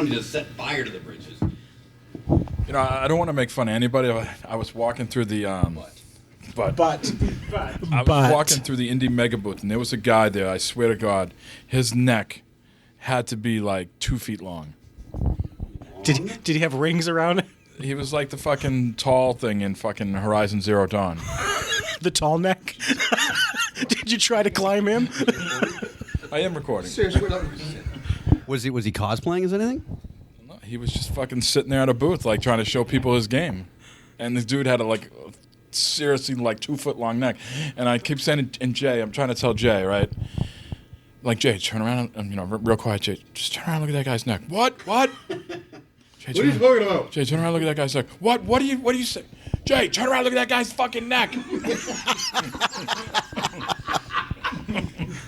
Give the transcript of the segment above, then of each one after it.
somebody to set fire to the bridges. You know, I don't want to make fun of anybody. I was walking through the I was walking through the indie mega booth, and there was a guy there. I swear to God, his neck had to be like 2 feet long. Did he have rings around it? He was like the fucking tall thing in fucking Horizon Zero Dawn. The tall neck. Did you try to climb him? I am recording. Seriously, Was he cosplaying as anything? No, he was just fucking sitting there at a booth, like trying to show people his game. And this dude had a seriously 2 foot long neck. And I keep saying, and Jay, I'm trying to tell Jay, right? Like, Jay, turn around, and, real quiet, Jay, just turn around and look at that guy's neck. What? Jay, What are you talking about? Jay, turn around and look at that guy's neck. What do you say? Jay, turn around and look at that guy's fucking neck.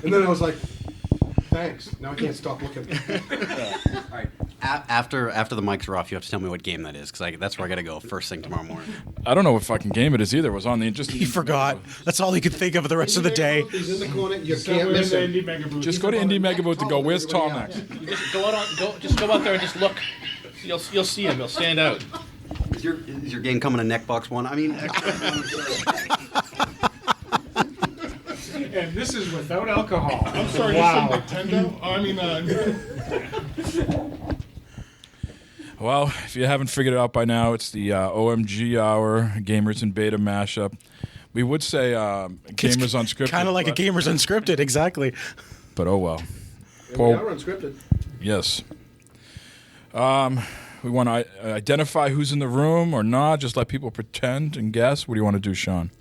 And then I was like, thanks. Now I can't stop looking. All right. After the mics are off, you have to tell me what game that is, because that's where I got to go first thing tomorrow morning. I don't know what fucking game it is either. It was on the just. He forgot. That's all he could think of the rest of the day. He's in the corner. You can't miss him. Just go to Indie Mega Booth and go, where's Tall Neck? You just go out there and just look. You'll see him. He'll stand out. Is your game coming to Neckbox 1? I mean... And this is without alcohol. I'm sorry, wow. Nintendo? Well, if you haven't figured it out by now, it's the OMG Hour Gamers in Beta mashup. We would say Gamers Unscripted. Kind of like a Gamers Unscripted, exactly. But oh well. We are unscripted. Yes. We want to identify who's in the room or not, just let people pretend and guess. What do you want to do, Sean?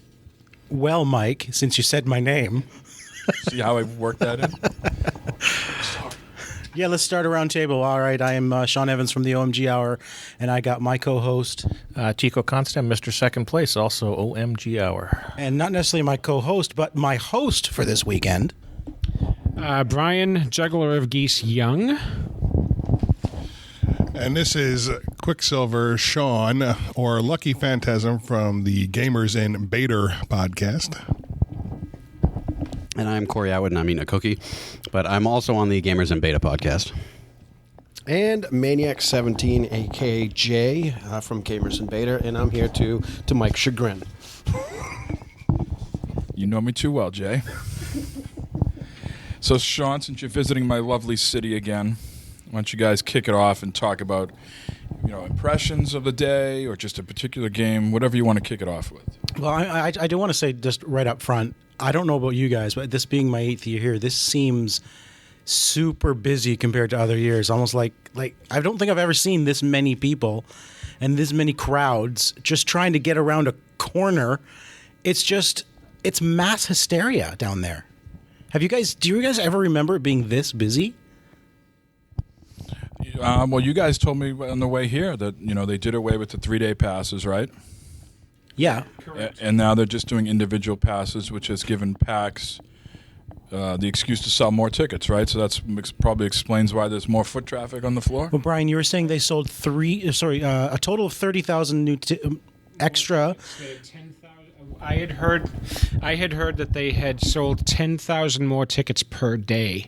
Well, Mike, since you said my name. See how I worked that in? Yeah, let's start a round table. All right, I am Sean Evans from the OMG Hour, and I got my co-host. Chico Constant, Mr. Second Place, also OMG Hour. And not necessarily my co-host, but my host for this weekend. Brian, Juggler of Geese Young. And this is Quicksilver Sean, or Lucky Phantasm from the Gamers in Beta podcast. And I'm Corey Atwood, and I'm eating a cookie. But I'm also on the Gamers in Beta podcast. And Maniac17, a.k.a. Jay, from Gamers in Beta, and I'm here to Mike's chagrin. You know me too well, Jay. So, Sean, since you're visiting my lovely city again, why don't you guys kick it off and talk about, impressions of the day or just a particular game, whatever you want to kick it off with. Well, I do want to say just right up front, I don't know about you guys, but this being my 8th year here, this seems super busy compared to other years. Almost like I don't think I've ever seen this many people and this many crowds just trying to get around a corner. It's mass hysteria down there. Do you guys ever remember it being this busy? Well, you guys told me on the way here that, they did away with the 3-day passes, right? Yeah. And now they're just doing individual passes, which has given PAX the excuse to sell more tickets, right? So that's probably explains why there's more foot traffic on the floor. Well, Brian, you were saying they sold a total of 30,000 new extra. I had heard that they had sold 10,000 more tickets per day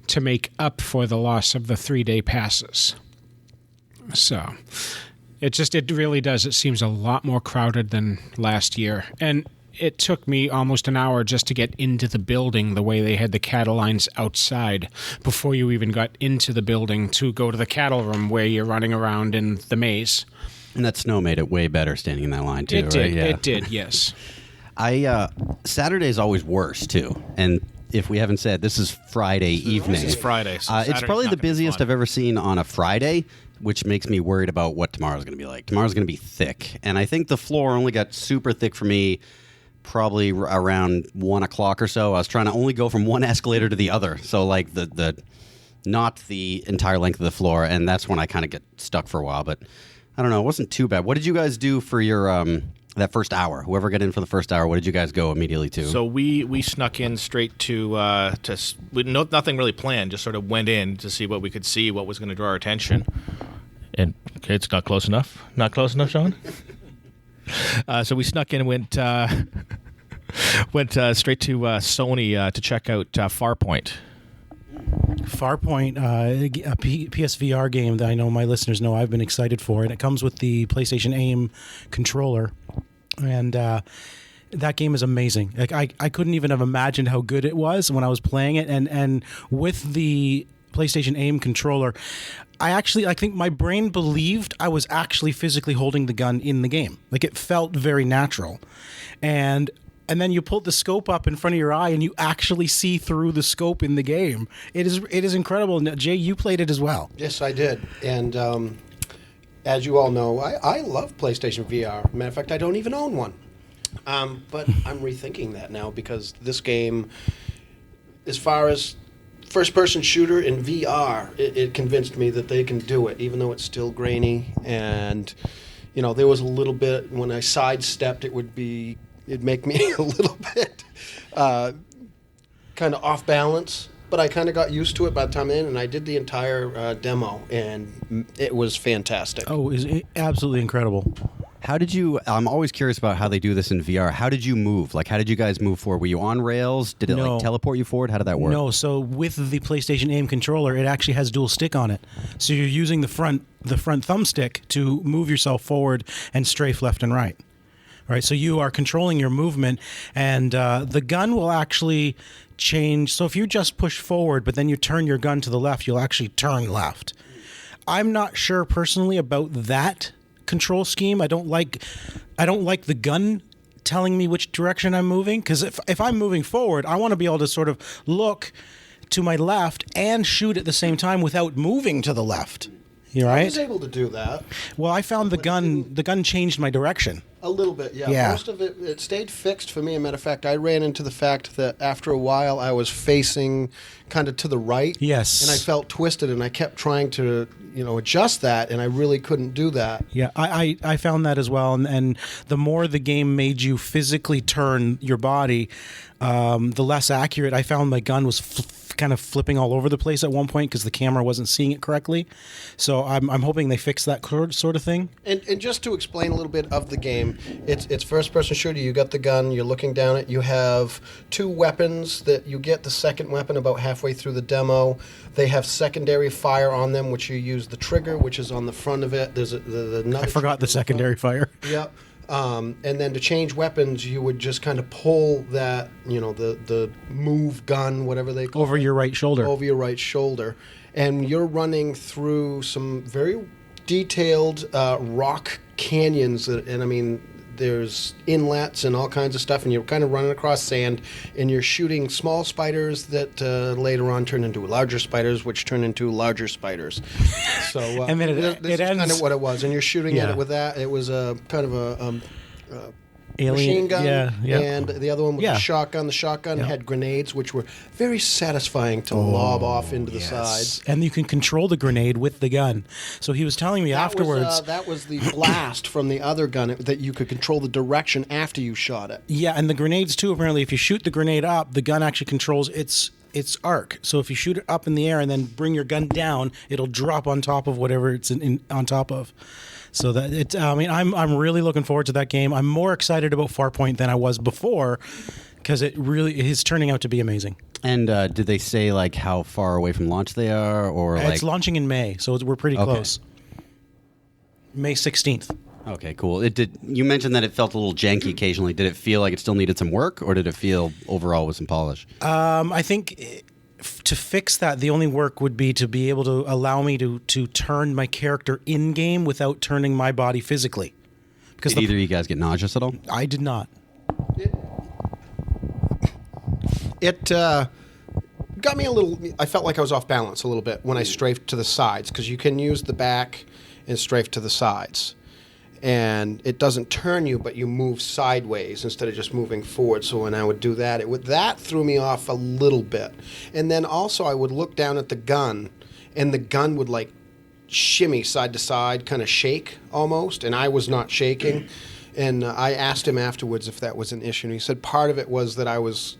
to make up for the loss of the 3-day passes. So it really does. It seems a lot more crowded than last year. And it took me almost an hour just to get into the building the way they had the cattle lines outside before you even got into the building to go to the cattle room where you're running around in the maze. And that snow made it way better standing in that line, too, It did. right? Yeah. It did, yes. Saturday's always worse, too. And if we haven't said, this is Friday evening. This is Friday. So it's probably the busiest I've ever seen on a Friday, which makes me worried about what tomorrow's going to be like. Tomorrow's going to be thick. And I think the floor only got super thick for me probably around 1 o'clock or so. I was trying to only go from one escalator to the other. So, not the entire length of the floor. And that's when I kind of get stuck for a while. But I don't know. It wasn't too bad. What did you guys do for your that first hour? Whoever got in for the first hour, what did you guys go immediately to? So we snuck in straight to nothing really planned. Just sort of went in to see what we could see, what was going to draw our attention. And okay, it's not close enough. Not close enough, Sean. So we snuck in and went straight to Sony to check out Farpoint. Farpoint, a PSVR game that I know my listeners know I've been excited for, and it comes with the PlayStation Aim controller, and that game is amazing. Like I couldn't even have imagined how good it was when I was playing it, and with the PlayStation Aim controller, I think my brain believed I was actually physically holding the gun in the game. Like it felt very natural, and then you pull the scope up in front of your eye and you actually see through the scope in the game. It is incredible. Now, Jay, you played it as well. Yes, I did. And as you all know, I love PlayStation VR. Matter of fact, I don't even own one. But I'm rethinking that now because this game, as far as first-person shooter in VR, it convinced me that they can do it, even though it's still grainy. And, there was a little bit, when I sidestepped, it'd make me a little bit kind of off balance, but I kind of got used to it by the time in, and I did the entire demo, and it was fantastic. Oh, it was absolutely incredible. How did you? I'm always curious about how they do this in VR. How did you move? Like, how did you guys move forward? Were you on rails? Did it No. teleport you forward? How did that work? No, so with the PlayStation Aim controller, it actually has dual stick on it. So you're using the front thumbstick to move yourself forward and strafe left and right. Right, so you are controlling your movement, and the gun will actually change. So if you just push forward, but then you turn your gun to the left, you'll actually turn left. I'm not sure personally about that control scheme. I don't like the gun telling me which direction I'm moving, because if I'm moving forward, I want to be able to sort of look to my left and shoot at the same time without moving to the left. You right? I was able to do that. Well, I found the gun changed my direction. A little bit, yeah. Yeah. Most of it stayed fixed for me. As a matter of fact, I ran into the fact that after a while I was facing kind of to the right. Yes. And I felt twisted, and I kept trying to, adjust that, and I really couldn't do that. Yeah, I found that as well. And the more the game made you physically turn your body, the less accurate. I found my gun was kind of flipping all over the place at one point because the camera wasn't seeing it correctly. So I'm hoping they fix that sort of thing. And just to explain a little bit of the game, it's first-person shooter. You got the gun. You're looking down it. You have two weapons that you get the second weapon about halfway through the demo. They have secondary fire on them, which you use the trigger, which is on the front of it. There's another. I forgot the secondary fire. Yep. And then to change weapons, you would just kind of pull that, the move gun, whatever they call it. Over your right shoulder. Over your right shoulder. And you're running through some very detailed rock canyons. There's inlets and all kinds of stuff, and you're kind of running across sand, and you're shooting small spiders that later on turn into larger spiders, which turn into larger spiders. So, and then this it is ends. kind of what it was, and you're shooting at Yeah. it with that. It was a kind of a Alien machine gun, yeah. and the other one was Yeah. a shotgun. The shotgun Yeah. had grenades, which were very satisfying to lob off into the sides. And you can control the grenade with the gun. So he was telling me afterwards. That was the blast from the other gun that you could control the direction after you shot it. Yeah, and the grenades too. Apparently, if you shoot the grenade up, the gun actually controls its arc. So if you shoot it up in the air and then bring your gun down, it'll drop on top of whatever it's on top of. So that I'm really looking forward to that game. I'm more excited about Farpoint than I was before because it really is turning out to be amazing. And did they say like how far away from launch they are, or like? It's launching in May, so we're pretty close. May 16th. Okay, cool. You mentioned that it felt a little janky occasionally. Did it feel like it still needed some work, or did it feel overall with some polish? I think to fix that, the only work would be to be able to allow me to turn my character in game without turning my body physically. Because Did either of you guys get nauseous at all? I did not. It got me a little. I felt like I was off balance a little bit when I strafed to the sides, because you can use the back and strafe to the sides. And it doesn't turn you, but you move sideways instead of just moving forward. So when I would do that, that threw me off a little bit. And then also I would look down at the gun, and the gun would like shimmy side to side, kind of shake almost, and I was not shaking. And I asked him afterwards if that was an issue, and he said part of it was that I was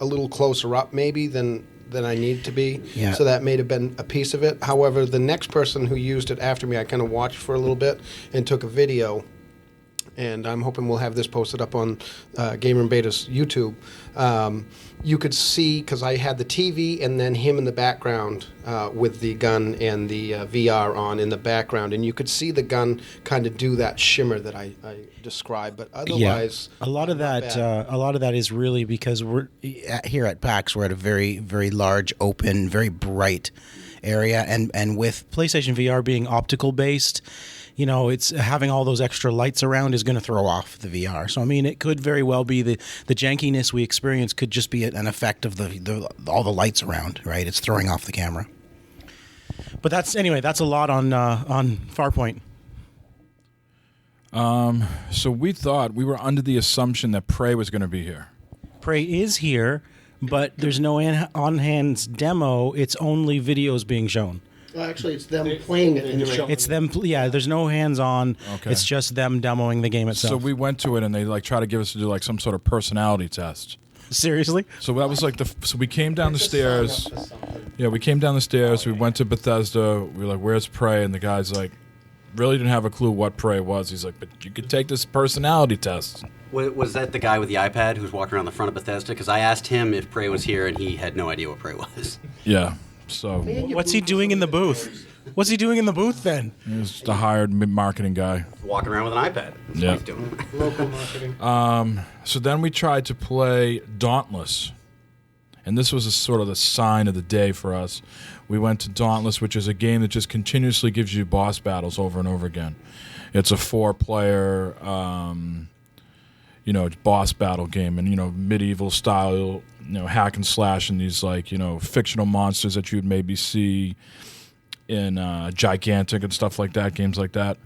a little closer up maybe than I needed to be. Yeah. So that may have been a piece of it. However, the next person who used it after me, I kind of watched for a little bit and took a video. and I'm hoping we'll have this posted up on Gamer and Beta's YouTube. You could see, because I had the TV and then him in the background with the gun and the VR on in the background, and you could see the gun kind of do that shimmer that I described. But otherwise, a lot of that is really because we're here at PAX. We're at a very, very large, open, very bright area, and with PlayStation VR being optical based, it's having all those extra lights around is going to throw off the VR. So I mean, it could very well be the jankiness we experience could just be an effect of all the lights around, right? It's throwing off the camera. But that's a lot on Farpoint. So we were under the assumption that Prey was going to be here. Prey is here, but there's no on-hands demo. It's only videos being shown. Well, actually, it's them playing it in the show. It's them, there's no hands-on. Okay. It's just them demoing the game itself. So we went to it, and they try to give us to do some sort of personality test. Seriously? So that was so we came down the stairs. Yeah, we came down the stairs. We went to Bethesda. We were like, "Where's Prey?" And the guy's like, really didn't have a clue what Prey was. He's like, "But you could take this personality test." Was that the guy with the iPad who's walking around the front of Bethesda? Because I asked him if Prey was here, and he had no idea what Prey was. Yeah. So what's he doing in the booth? What's he doing in the booth then? He's just a hired marketing guy. Walking around with an iPad. That's Yeah. what he's doing. Local marketing. So then we tried to play Dauntless. And this was a sort of the sign of the day for us. We went to Dauntless, which is a game that just continuously gives you boss battles over and over again. It's a 4-player, boss battle game, and medieval style, hack and slash, and these fictional monsters that you'd maybe see in Gigantic and stuff like that, games like that.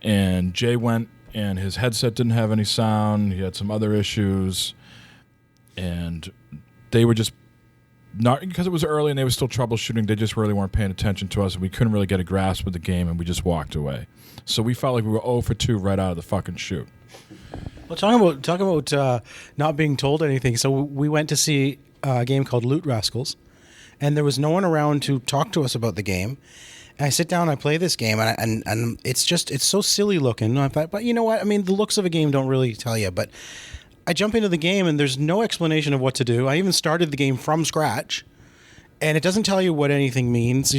And Jay went, and his headset didn't have any sound. He had some other issues, and they were just not, because it was early and they were still troubleshooting. They just really weren't paying attention to us, and we couldn't really get a grasp of the game, and we just walked away. So we felt like we were 0 for 2 right out of the fucking shoot. Well, talk about not being told anything. So we went to see a game called Loot Rascals, and there was no one around to talk to us about the game. And I sit down, I play this game, and it's so silly looking. And I thought, but you know what? I mean, the looks of a game don't really tell you. But I jump into the game, and there's no explanation of what to do. I even started the game from scratch, and it doesn't tell you what anything means.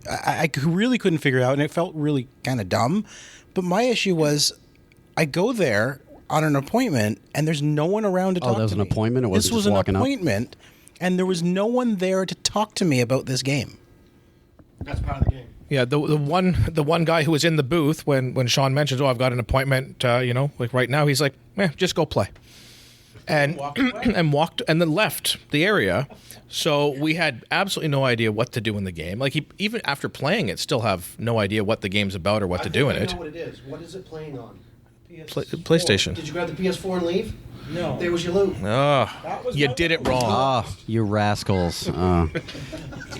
I really couldn't figure it out, and it felt really kind of dumb. But my issue was, I go there on an appointment, and there's no one around to talk to me. Oh, that was an appointment? It wasn't this was just walking an up? appointment, and there was no one there to talk to me about this game. That's part of the game. Yeah, the one guy who was in the booth when Sean mentioned, "Oh, I've got an appointment," like right now, he's like, just go play, and walked and then left the area. So we had absolutely no idea what to do in the game. Like even after playing it, still have no idea what the you about or what to do in it. I know what it is. What is it playing on? PlayStation. Did you grab the PS4 and leave? No. There was your loot. You did it wrong. Ah, you rascals.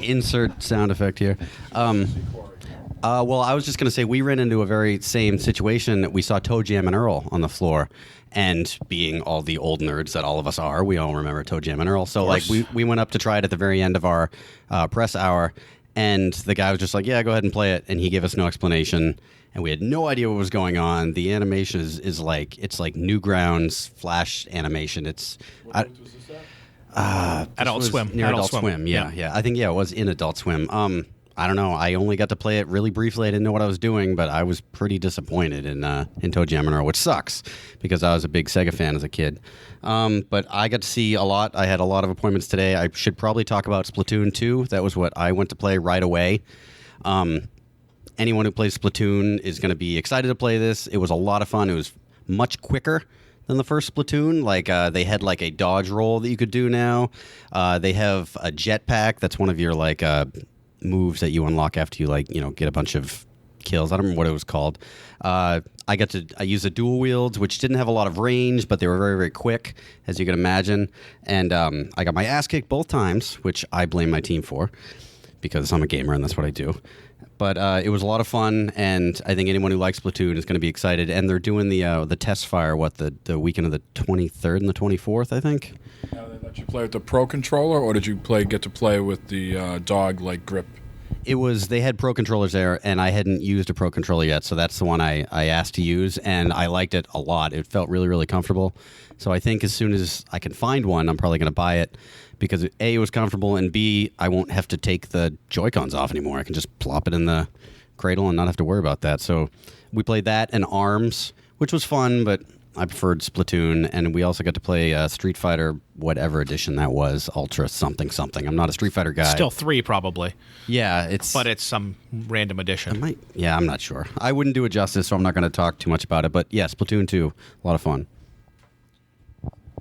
Insert sound effect here. Well, I was just going to say, we ran into a very same situation. We saw Toe Jam and Earl on the floor. And being all the old nerds that all of us are, we all remember Toe Jam and Earl. So we went up to try it at the very end of our press hour. And the guy was just like, yeah, go ahead and play it. And he gave us no explanation. And we had no idea what was going on. The animation is like Newgrounds Flash animation. It's Adult Swim. Near Adult Swim. Yeah. I think it was in Adult Swim. I don't know. I only got to play it really briefly. I didn't know what I was doing, but I was pretty disappointed in Toe Jam and Earl, which sucks because I was a big Sega fan as a kid. But I got to see a lot. I had a lot of appointments today. I should probably talk about Splatoon 2. That was what I went to play right away. Anyone who plays Splatoon is going to be excited to play this. It was a lot of fun. It was much quicker than the first Splatoon. They had a dodge roll that you could do now. They have a jetpack. That's one of your moves that you unlock after you get a bunch of kills. I don't remember what it was called. I used the dual wields, which didn't have a lot of range, but they were very, very quick, as you can imagine. And I got my ass kicked both times, which I blame my team for because I'm a gamer and that's what I do. But it was a lot of fun, and I think anyone who likes Splatoon is going to be excited. And they're doing the test fire, the weekend of the 23rd and the 24th, I think. Now, they let you play with the Pro controller, or did you get to play with the dog grip? It was, they had Pro controllers there, and I hadn't used a Pro controller yet, so that's the one I asked to use, and I liked it a lot. It felt really, really comfortable. So I think as soon as I can find one, I'm probably going to buy it, because A, it was comfortable, and B, I won't have to take the Joy-Cons off anymore. I can just plop it in the cradle and not have to worry about that. So we played that and ARMS, which was fun, but I preferred Splatoon, and we also got to play Street Fighter, whatever edition that was, Ultra something something. I'm not a Street Fighter guy. Still 3 probably. Yeah, but it's some random edition. I'm not sure. I wouldn't do it justice, so I'm not going to talk too much about it. But yeah, Splatoon 2, a lot of fun.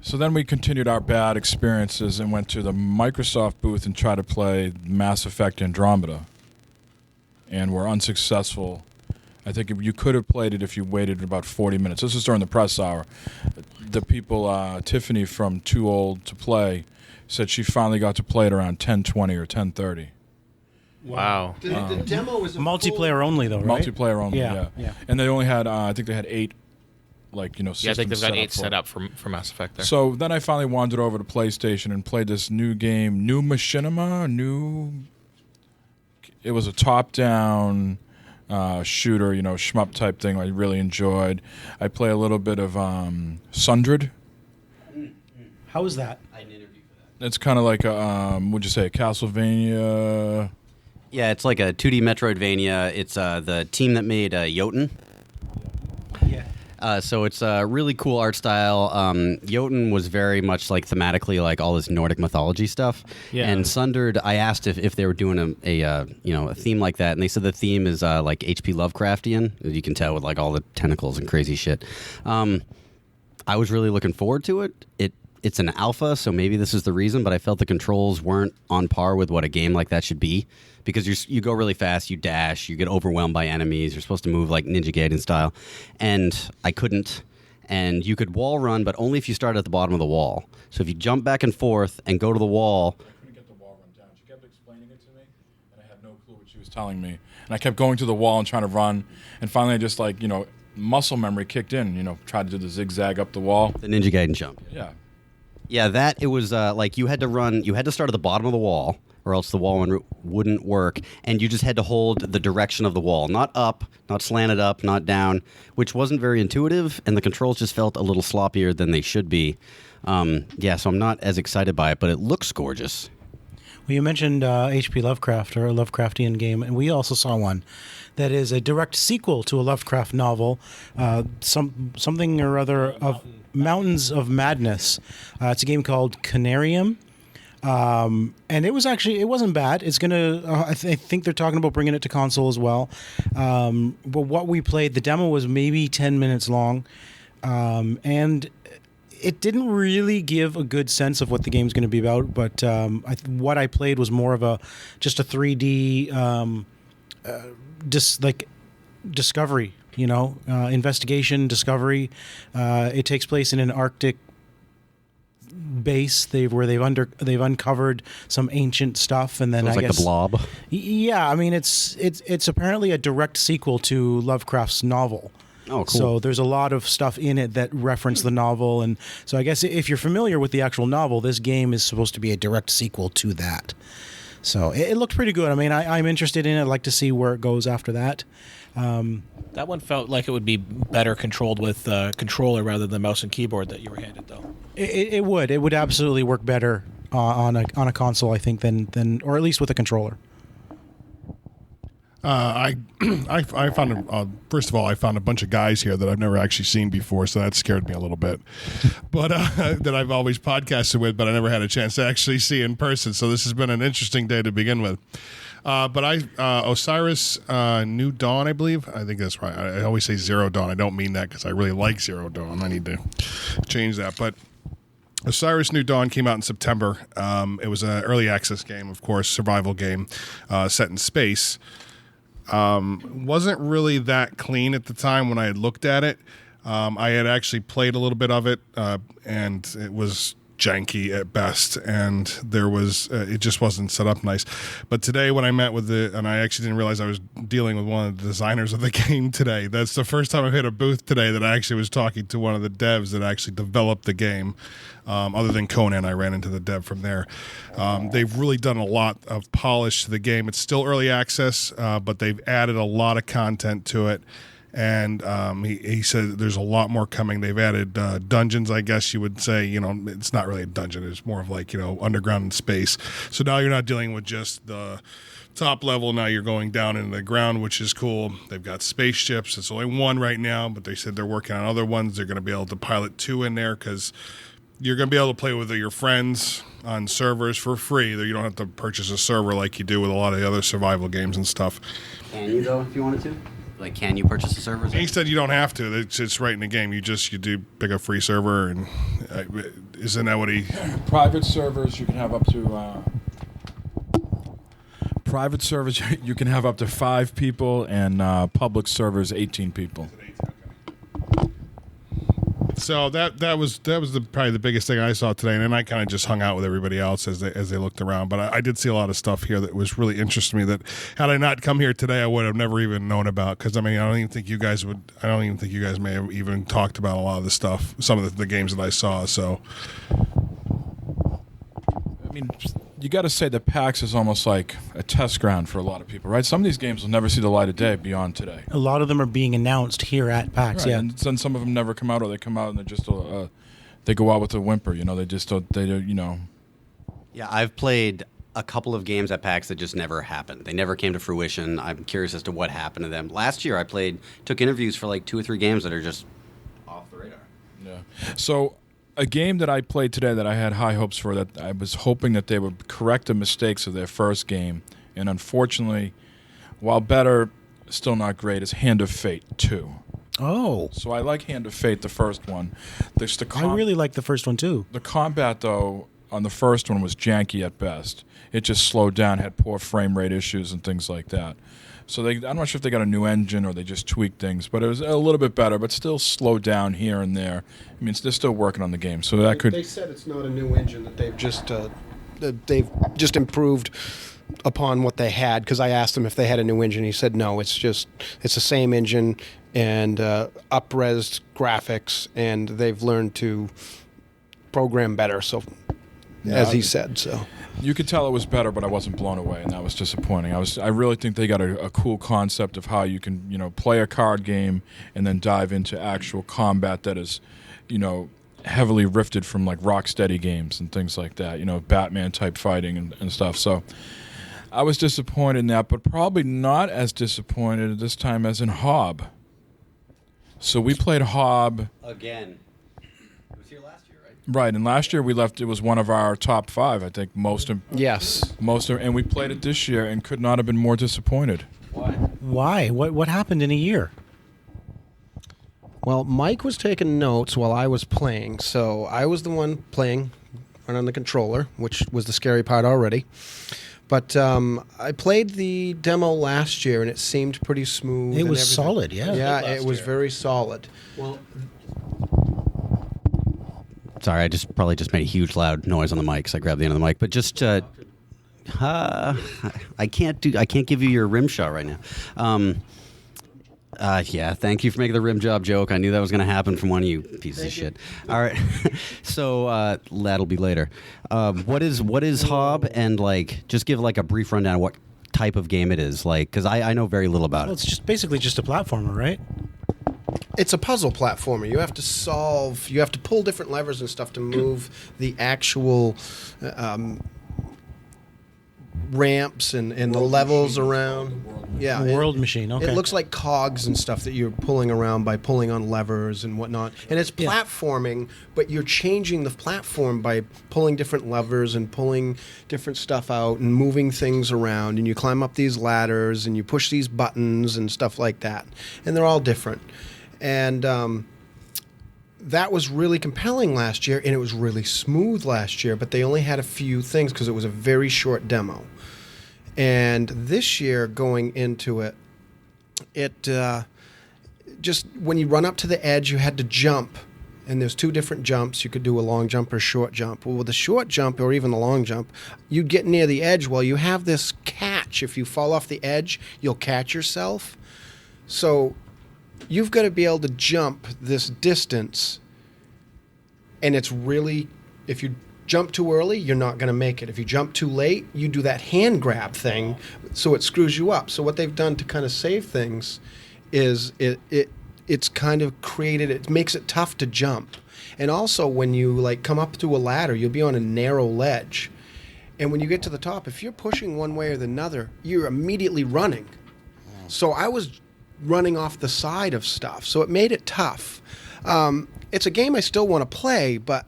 So then we continued our bad experiences and went to the Microsoft booth and tried to play Mass Effect Andromeda, and were unsuccessful. I think you could have played it if you waited about 40 minutes. This was during the press hour. The people, Tiffany from Too Old to Play, said she finally got to play it around 10:20 or 10:30. Wow. The demo was Multiplayer only, though, right? Multiplayer only, yeah. And they only had, I think they had 8, systems. Yeah, I think they've got 8 for set up for Mass Effect there. So then I finally wandered over to PlayStation and played this new game, New Machinima, It was a top-down shooter, shmup type thing I really enjoyed. I play a little bit of Sundred. How is that? It's kind of like a, would you say, a Castlevania? Yeah, it's like a 2D Metroidvania. It's the team that made Jotun. Yeah. So it's a really cool art style. Jotun was very much like thematically like all this Nordic mythology stuff. Yeah. And Sundred, I asked if they were doing a theme like that, and they said the theme is like H.P. Lovecraftian, as you can tell with like all the tentacles and crazy shit. I was really looking forward to it. It's an alpha, so maybe this is the reason, but I felt the controls weren't on par with what a game like that should be, because you go really fast, you dash, you get overwhelmed by enemies, you're supposed to move like Ninja Gaiden style, and I couldn't. And you could wall run, but only if you start at the bottom of the wall. So if you jump back and forth and go to the wall... I couldn't get the wall run down. She kept explaining it to me, and I had no clue what she was telling me. And I kept going to the wall and trying to run, and finally I just muscle memory kicked in, tried to do the zigzag up the wall. The Ninja Gaiden jump. Yeah. Yeah, it was like you had to start at the bottom of the wall, or else the wall wouldn't work, and you just had to hold the direction of the wall, not up, not slanted up, not down, which wasn't very intuitive, and the controls just felt a little sloppier than they should be. So I'm not as excited by it, but it looks gorgeous. Well, you mentioned H.P. Lovecraft, or a Lovecraftian game, and we also saw one that is a direct sequel to a Lovecraft novel, something or other of Mountains of Madness. It's a game called Canarium, and it wasn't bad. It's gonna. I think they're talking about bringing it to console as well. But what we played, the demo was maybe 10 minutes long, and it didn't really give a good sense of what the game's going to be about. But what I played was more of just a 3D discovery. Investigation, discovery. It takes place in an Arctic base where they've uncovered some ancient stuff, and then So it's I like guess the Blob. Yeah, I mean it's apparently a direct sequel to Lovecraft's novel. Oh, cool. So there's a lot of stuff in it that reference the novel, and so I guess if you're familiar with the actual novel, this game is supposed to be a direct sequel to that. So it looked pretty good. I mean, I'm interested in it. I'd like to see where it goes after that. That one felt like it would be better controlled with a controller rather than mouse and keyboard that you were handed, though. It would absolutely work better on a console, I think, than or at least with a controller. I found first of all, I found a bunch of guys here that I've never actually seen before, so that scared me a little bit. But that I've always podcasted with, but I never had a chance to actually see in person. So this has been an interesting day to begin with. But Osiris New Dawn, I believe. I think that's right. I always say Zero Dawn. I don't mean that because I really like Zero Dawn. I need to change that. But Osiris New Dawn came out in September. It was an early access game, of course, survival game set in space. Wasn't really that clean at the time when I had looked at it. I had actually played a little bit of it, and it was janky at best, and there was it just wasn't set up nice. But today when I met with and I actually didn't realize I was dealing with one of the designers of the game today. That's the first time I've hit a booth today that I actually was talking to one of the devs that actually developed the game. Other than Conan, I ran into the dev from there. They've really done a lot of polish to the game. It's still early access, but they've added a lot of content to it. And he said there's a lot more coming. They've added dungeons, I guess you would say. It's not really a dungeon. It's more of like, underground in space. So now you're not dealing with just the top level. Now you're going down into the ground, which is cool. They've got spaceships. It's only one right now, but they said they're working on other ones. They're going to be able to pilot 2 in there because you're going to be able to play with your friends on servers for free. You don't have to purchase a server like you do with a lot of the other survival games and stuff. Can you, though, if you wanted to? Like, can you purchase a server? He said you don't have to. It's right in the game. You do pick a free server, and isn't that what he? Private servers you can have up to. Private servers you can have up to 5 people, and public servers 18 people. So that was probably the biggest thing I saw today, and then I kind of just hung out with everybody else as they looked around. But I did see a lot of stuff here that was really interesting to me. That had I not come here today, I would have never even known about. Because I don't even think you guys may have even talked about a lot of the stuff, some of the games that I saw. So, you got to say that PAX is almost like a test ground for a lot of people, right? Some of these games will never see the light of day beyond today. A lot of them are being announced here at PAX, Right, yeah. and then some of them never come out, or they come out and they're just they go out with a whimper. They just don't. Yeah, I've played a couple of games at PAX that just never happened. They never came to fruition. I'm curious as to what happened to them. Last year, I took interviews for like 2 or 3 games that are just off the radar. Yeah. So, a game that I played today that I had high hopes for, that I was hoping that they would correct the mistakes of their first game, and unfortunately, while better, still not great, is Hand of Fate 2. Oh. So I like Hand of Fate, the first one. I really like the first one, too. The combat, though, on the first one was janky at best. It just slowed down, had poor frame rate issues and things like that. So I'm not sure if they got a new engine or they just tweaked things, but it was a little bit better, but still slowed down here and there. They're still working on the game, so that could. They said it's not a new engine, that they've just improved upon what they had. Because I asked him if they had a new engine, he said no. It's the same engine and up-res graphics, and they've learned to program better. So, as he said, so. You could tell it was better, but I wasn't blown away, and that was disappointing. I really think they got a cool concept of how you can, play a card game and then dive into actual combat that is, heavily rifted from like Rocksteady games and things like that. Batman type fighting and stuff. So I was disappointed in that, but probably not as disappointed this time as in Hob. So we played Hob Again. It was here last year, right? Right, and last year it was one of our top 5, I think, Yes. and we played it this year and could not have been more disappointed. Why? What happened in a year? Well, Mike was taking notes while I was playing, so I was the one playing, running the controller, which was the scary part already. But I played the demo last year, and it seemed pretty smooth. It was everything. solid, yeah. Yeah, it was very solid. Well, sorry, I probably just made a huge loud noise on the mic, so I grabbed the end of the mic. But just, I can't give you your rim shot right now. Yeah, thank you for making the rim job joke. I knew that was going to happen from one of you pieces of shit. All right, so that'll be later. What is Hob, and just give a brief rundown of what type of game it is, because I know very little about Well, it. it's just basically just a platformer, right? It's a puzzle platformer. You have to pull different levers and stuff to move the actual ramps and the levels around. Yeah, World Machine, okay. It looks like cogs and stuff that you're pulling around by pulling on levers and whatnot. And it's platforming, but you're changing the platform by pulling different levers and pulling different stuff out and moving things around. And you climb up these ladders and you push these buttons and stuff like that. And they're all different. And that was really compelling last year, and it was really smooth last year, but they only had a few things because it was a very short demo. And this year, going into it, just when you run up to the edge, you had to jump and there's two different jumps. You could do a long jump or short jump. Well, with the short jump or even the long jump, you'd get near the edge. Well, you have this catch. If you fall off the edge, you'll catch yourself. So you've got to be able to jump this distance, and it's really, if you jump too early, you're not going to make it. If you jump too late, you do that hand grab thing, so it screws you up. So what they've done to kind of save things is it's kind of created, it makes it tough to jump. And also when you like come up to a ladder, you'll be on a narrow ledge. And when you get to the top, if you're pushing one way or the other, you're immediately running. So I was running off the side of stuff. So it made it tough. It's a game I still want to play, but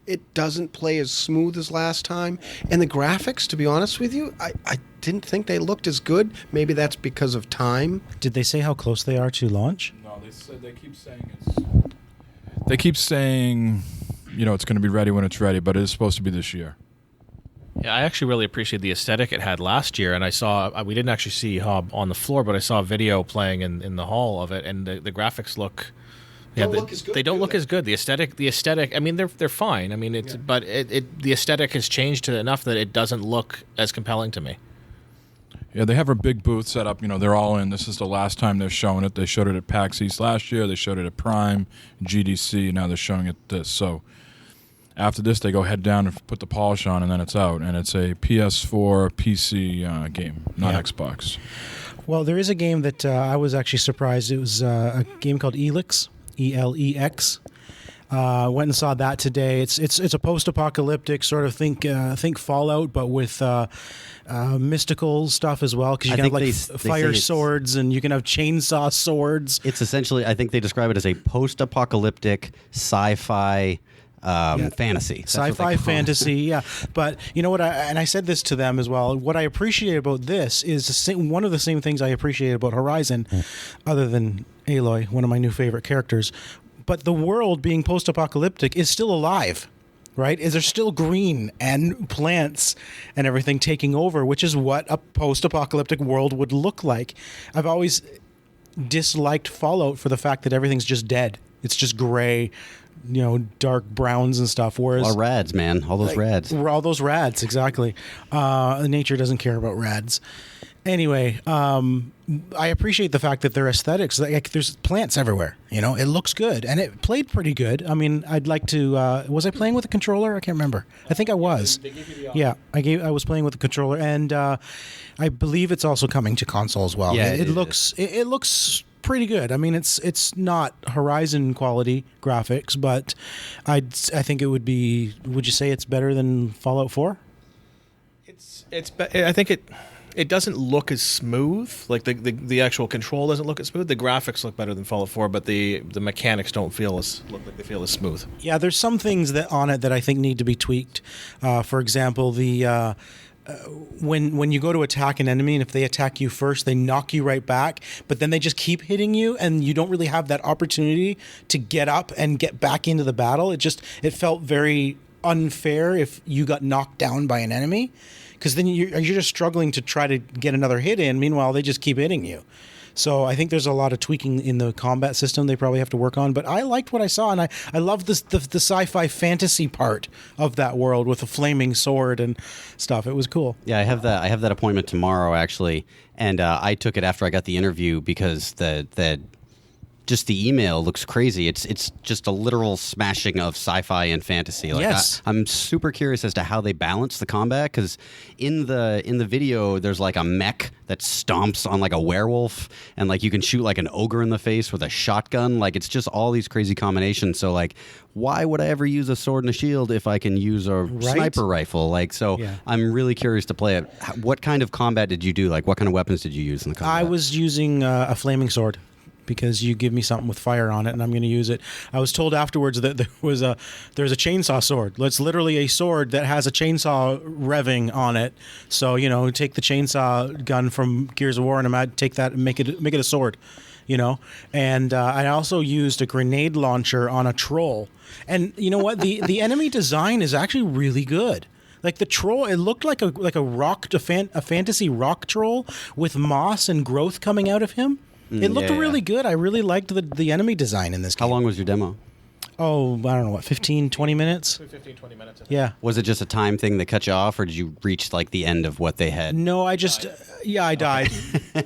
it doesn't play as smooth as last time. And the graphics, to be honest with you, I didn't think they looked as good. Maybe that's because of time. Did they say how close they are to launch? No, they keep saying They keep saying, it's going to be ready when it's ready, but it is supposed to be this year. Yeah, I actually really appreciate the aesthetic it had last year, and I saw we didn't actually see Hob on the floor, but I saw a video playing in the hall of it, and the graphics look. Yeah, Don't look as good, they don't do look they? as good. The aesthetic. I mean, they're fine. I mean, but the aesthetic has changed to enough that it doesn't look as compelling to me. Yeah, they have a big booth set up. They're all in. This is the last time they're showing it. They showed it at PAX East last year. They showed it at Prime, GDC. Now they're showing it this. So after this, they go head down and put the polish on, and then it's out. And it's a PS4, PC game, not Xbox. Well, there is a game that I was actually surprised. It was a game called Elex, ELEX. Went and saw that today. It's a post-apocalyptic sort of think Fallout, but with mystical stuff as well. Because you can have fire swords, and you can have chainsaw swords. It's essentially, I think they describe it as a post-apocalyptic sci-fi fantasy. That's sci-fi fantasy, yeah. But you know what? I said this to them as well. What I appreciate about this is one of the same things I appreciate about Horizon, other than Aloy, one of my new favorite characters. But the world being post-apocalyptic is still alive, right? Is there still green and plants and everything taking over, which is what a post-apocalyptic world would look like. I've always disliked Fallout for the fact that everything's just dead. It's just gray, dark browns and stuff. Whereas all rads, man, all those rads. All those rads, exactly. Nature doesn't care about rads. Anyway, I appreciate the fact that their aesthetics, like there's plants everywhere. It looks good, and it played pretty good. I mean, I'd like to. Was I playing with a controller? I can't remember. I think I was. Yeah, I was playing with a controller, and I believe it's also coming to console as well. Yeah, it looks pretty good. I mean, it's not Horizon quality graphics, but I think it would be. Would you say it's better than Fallout 4? I think it doesn't look as smooth. Like the actual control doesn't look as smooth. The graphics look better than Fallout 4, but the mechanics don't look like they feel as smooth. Yeah, there's some things that on it that I think need to be tweaked. For example, the when you go to attack an enemy, and if they attack you first, they knock you right back, but then they just keep hitting you, and you don't really have that opportunity to get up and get back into the battle. It felt very unfair if you got knocked down by an enemy. Because then you're just struggling to try to get another hit in. Meanwhile, they just keep hitting you. So I think there's a lot of tweaking in the combat system they probably have to work on. But I liked what I saw, and I love the sci-fi fantasy part of that world with a flaming sword and stuff. It was cool. Yeah, I have that appointment tomorrow actually, and I took it after I got the interview because just the email looks crazy. It's just a literal smashing of sci-fi and fantasy. Yes. I'm super curious as to how they balance the combat, because in the video there's like a mech that stomps on like a werewolf, and like you can shoot like an ogre in the face with a shotgun. Like it's just all these crazy combinations. So like, why would I ever use a sword and a shield if I can use a sniper rifle? Like, so Yeah. I'm really curious to play it. What kind of combat did you do? Like, what kind of weapons did you use in the combat? I was using a flaming sword, because you give me something with fire on it, and I'm going to use it. I was told afterwards that there's a chainsaw sword. It's literally a sword that has a chainsaw revving on it. So take the chainsaw gun from Gears of War and take that and make it a sword. And I also used a grenade launcher on a troll. And you know what? The enemy design is actually really good. Like the troll, it looked like a fantasy rock troll with moss and growth coming out of him. It looked really good. I really liked the enemy design in this game. How long was your demo? Oh, I don't know, what, 15, 20 minutes? 15, 20 minutes. Yeah. Was it just a time thing that cut you off, or did you reach like the end of what they had? No, I just, I died.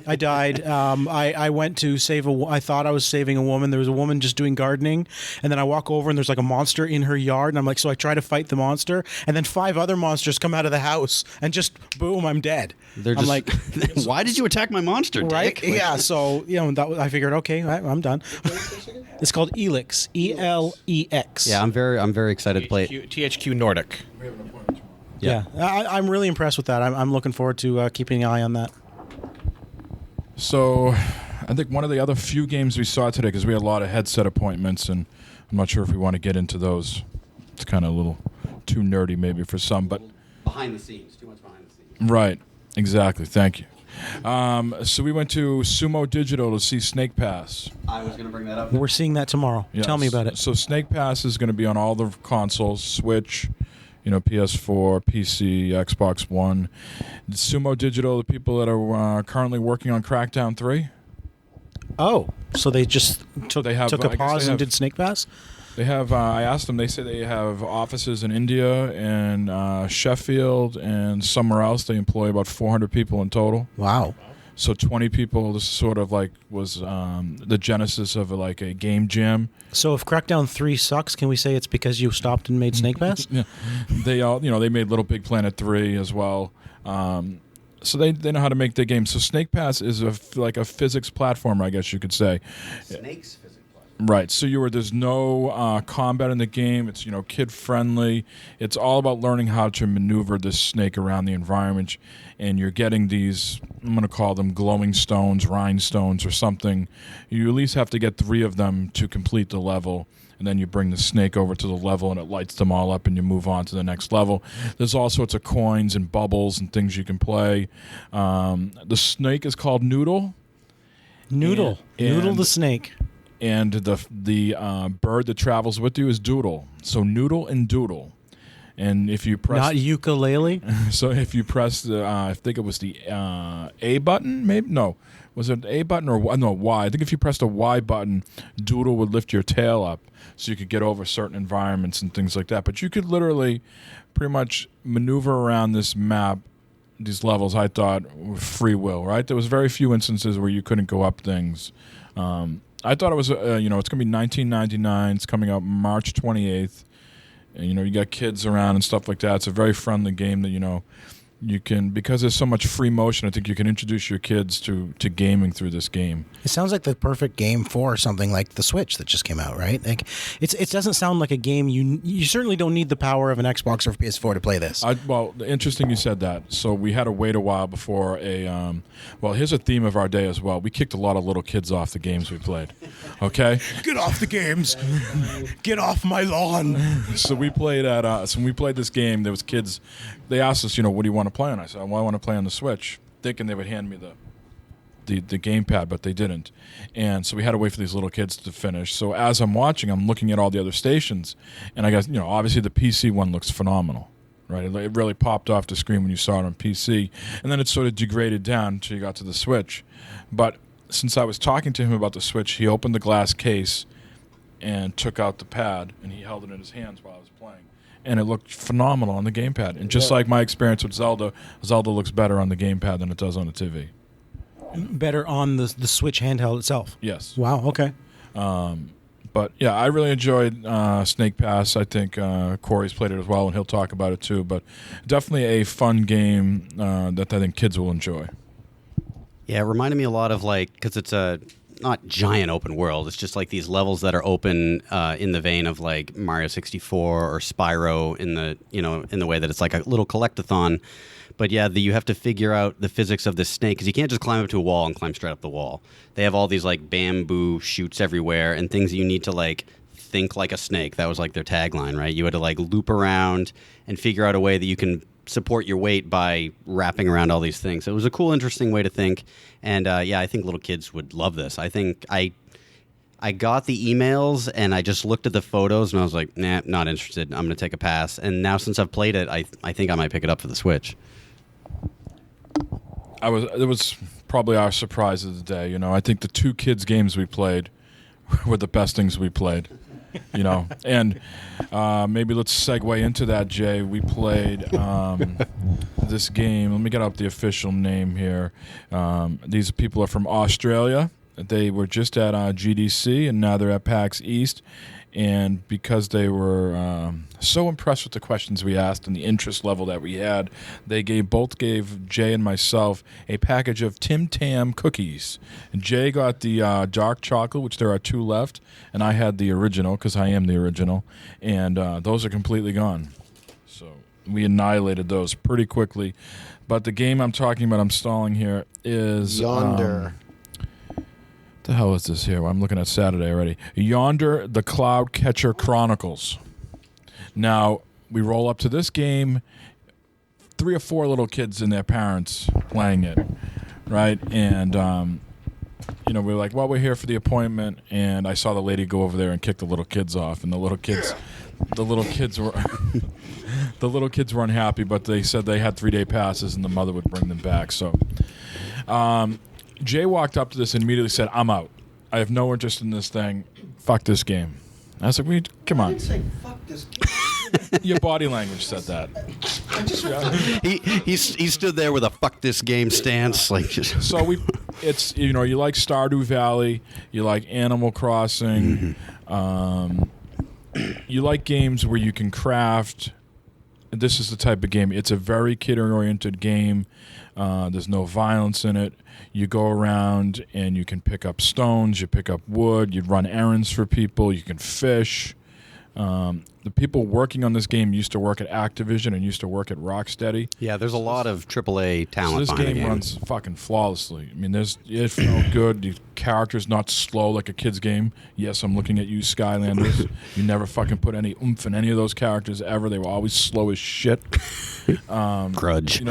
I died. I went to save I thought I was saving a woman. There was a woman just doing gardening, and then I walk over and there's like a monster in her yard, and I'm like, so I try to fight the monster, and then 5 other monsters come out of the house, and just boom, I'm dead. They're I'm just like, why did you attack my monster, right? Dick? Yeah. So I figured, okay, I'm done. It's called Elix. ELEX. Yeah, I'm very excited to play it. THQ Nordic. Yeah. I'm really impressed with that. I'm looking forward to keeping an eye on that. So, I think one of the other few games we saw today, because we had a lot of headset appointments, and I'm not sure if we want to get into those. It's kind of a little too nerdy maybe for some, but Behind the scenes, too much behind the scenes. right, exactly. Thank you. So we went to Sumo Digital to see Snake Pass. I was going to bring that up. We're seeing that tomorrow. Yes. Tell me about it. So Snake Pass is going to be on all the consoles, Switch, PS4, PC, Xbox One. Sumo Digital, the people that are currently working on Crackdown 3. Oh, so they just took They have- a I guess pause they and have- did Snake Pass? They have, I asked them, they say they have offices in India and Sheffield and somewhere else. They employ about 400 people in total. Wow. So 20 people, this sort of like was the genesis of a game jam. So if Crackdown 3 sucks, can we say it's because you stopped and made Snake Pass? Yeah. They all, they made Little Big Planet 3 as well. So they know how to make their games. So Snake Pass is like a physics platformer, I guess you could say. Snakes physics. Right. So there's no combat in the game. It's kid friendly. It's all about learning how to maneuver this snake around the environment, and you're getting these, I'm going to call them glowing stones, rhinestones, or something. You at least have to get 3 of them to complete the level. And then you bring the snake over to the level, and it lights them all up, and you move on to the next level. There's all sorts of coins and bubbles and things you can play. The snake is called Noodle. Noodle. Noodle And- the snake. And the bird that travels with you is Doodle. So Noodle and Doodle. And if you press Not ukulele? so if you press the I think it was the A button, maybe no. Was it A button or no Y? I think if you pressed the Y button, Doodle would lift your tail up so you could get over certain environments and things like that. But you could literally pretty much maneuver around this map, these levels, I thought, with free will, right? There was very few instances where you couldn't go up things. I thought it was, it's going to be $19.99. It's coming out March 28th. And, you got kids around and stuff like that. It's a very friendly game that, you can, because there's so much free motion, I think you can introduce your kids to gaming through this game. It sounds like the perfect game for something like the Switch that just came out, right? Like, it doesn't sound like a game you certainly don't need the power of an Xbox or PS4 to play this. Well, interesting you said that. So we had to wait a while before here's a theme of our day as well. We kicked a lot of little kids off the games we played. Okay? Get off the games. Get off my lawn. So we played when we played this game, there was kids, they asked us, what do you want to play on? I said, well, I want to play on the Switch, thinking they would hand me the gamepad, but they didn't. And so we had to wait for these little kids to finish. So as I'm watching, I'm looking at all the other stations, and I guess, obviously the PC one looks phenomenal, right? It really popped off the screen when you saw it on PC, and then it sort of degraded down until you got to the Switch. But since I was talking to him about the Switch, he opened the glass case and took out the pad, and he held it in his hands while I was playing. And it looked phenomenal on the gamepad. And just like my experience with Zelda looks better on the gamepad than it does on the TV. Better on the Switch handheld itself. Yes. Wow, okay. But, yeah, I really enjoyed Snake Pass. I think Corey's played it as well, and he'll talk about it too. But definitely a fun game that I think kids will enjoy. Yeah, it reminded me a lot of because it's a not giant open world. It's just like these levels that are open in the vein of like Mario 64 or Spyro in the way that it's like a little collectathon. But yeah, you have to figure out the physics of this snake because you can't just climb up to a wall and climb straight up the wall. They have all these like bamboo shoots everywhere and things that you need to like think like a snake. That was like their tagline, right? You had to like loop around and figure out a way that you can support your weight by wrapping around all these things. So it was a cool, interesting way to think. And I think little kids would love this. I think I got the emails and I just looked at the photos and I was like, nah, not interested. I'm going to take a pass. And now since I've played it, I think I might pick it up for the Switch. It was probably our surprise of the day. I think the 2 kids games we played were the best things we played. you know. And maybe let's segue into that, Jay. We played this game. Let me get out the official name here. These people are from Australia. They were just at GDC, and now they're at PAX East. And because they were so impressed with the questions we asked and the interest level that we had, they both gave Jay and myself a package of Tim Tam cookies. And Jay got the dark chocolate, which there are 2 left, and I had the original because I am the original. And those are completely gone. So we annihilated those pretty quickly. But the game I'm talking about, I'm stalling here, is Yonder. the hell is this here? Well, I'm looking at Saturday already. Yonder, the Cloud Catcher Chronicles. Now, we roll up to this game, 3 or 4 little kids and their parents playing it, right? And, we're like, well, we're here for the appointment, and I saw the lady go over there and kick the little kids off, and the little kids were... The little kids were unhappy, but they said they had 3-day passes, and the mother would bring them back, so... Jay walked up to this and immediately said, I'm out. I have no interest in this thing. Fuck this game. I was like, come on. I didn't say fuck this game. Your body language said that. He stood there with a fuck this game stance. Like, So it's, you like Stardew Valley, you like Animal Crossing, you like games where you can craft. This is the type of game. It's a very kid-oriented game. There's no violence in it. You go around and you can pick up stones, you pick up wood, you run errands for people, you can fish. The people working on this game used to work at Activision and used to work at Rocksteady. yeah, there's a lot of AAA talent So this behind the game runs fucking flawlessly. I mean, it felt good. The character's not slow like a kid's game. Yes, I'm looking at you, Skylanders. You never fucking put any oomph in any of those characters ever. They were always slow as shit. Grudge.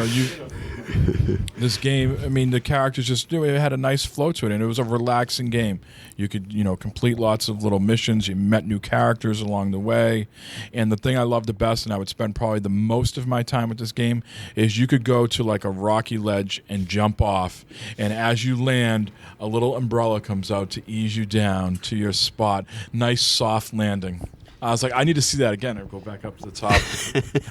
This game, I mean, the characters just it had a nice flow to it, and it was a relaxing game. You could, complete lots of little missions. You met new characters along the way. And the thing I loved the best, and I would spend probably the most of my time with this game, is you could go to like a rocky ledge and jump off, and as you land, a little umbrella comes out to ease you down to your spot. Nice soft landing. I was like, I need to see that again. I go back up to the top.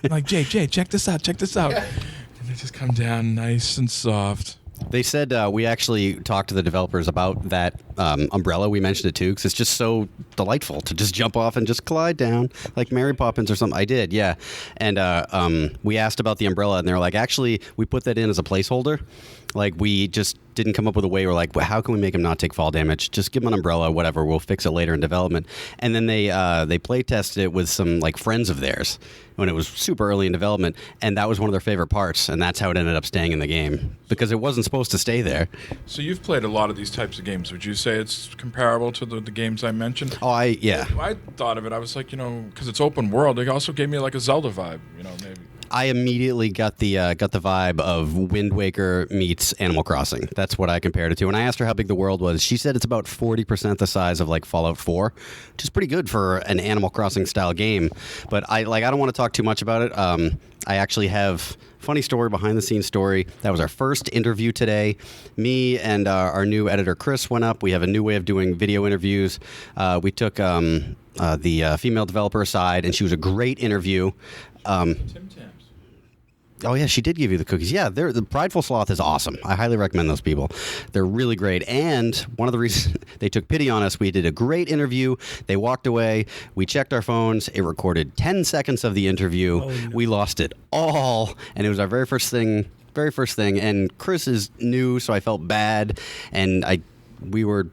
I'm like, Jay, check this out. And they just come down nice and soft. They said we actually talked to the developers about that umbrella. We mentioned it too because it's just so delightful to just jump off and just glide down like Mary Poppins or something. I did, yeah. And we asked about the umbrella, and they were like, actually, we put that in as a placeholder. Like, we just didn't come up with a way. We're like, well, how can we make him not take fall damage? Just give him an umbrella, whatever. We'll fix it later in development. And then they play tested it with some like friends of theirs when it was super early in development, and that was one of their favorite parts, and that's how it ended up staying in the game because it wasn't supposed to stay there. So you've played a lot of these types of games. Would you say it's comparable to the games I mentioned? Oh, yeah. I thought of it. I was like, because it's open world. It also gave me like a Zelda vibe. Maybe. I immediately got the vibe of Wind Waker meets Animal Crossing. That's what I compared it to. When I asked her how big the world was, she said it's about 40% the size of like Fallout 4, which is pretty good for an Animal Crossing style game. But I don't want to talk too much about it. I actually have funny story, behind the scenes story. That was our first interview today. Me and our new editor Chris went up. We have a new way of doing video interviews. We took the female developer aside, and she was a great interview. Tim Tams. Oh, yeah, she did give you the cookies. Yeah, the Prideful Sloth is awesome. I highly recommend those people. They're really great. And one of the reasons they took pity on us, we did a great interview. They walked away. We checked our phones. It recorded 10 seconds of the interview. Oh, no. We lost it all. And it was our very first thing. And Chris is new, so I felt bad. And we were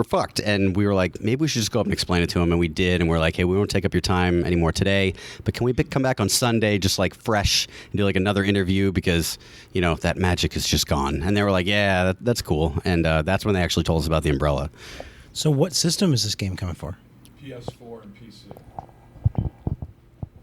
fucked, and we were like, maybe we should just go up and explain it to him, and we did, and we're like, hey, we won't take up your time anymore today, but can we come back on Sunday just like fresh and do like another interview because that magic is just gone? And they were like, yeah, that's cool. And that's when they actually told us about the umbrella. So what system is this game coming for? PS4 and PC.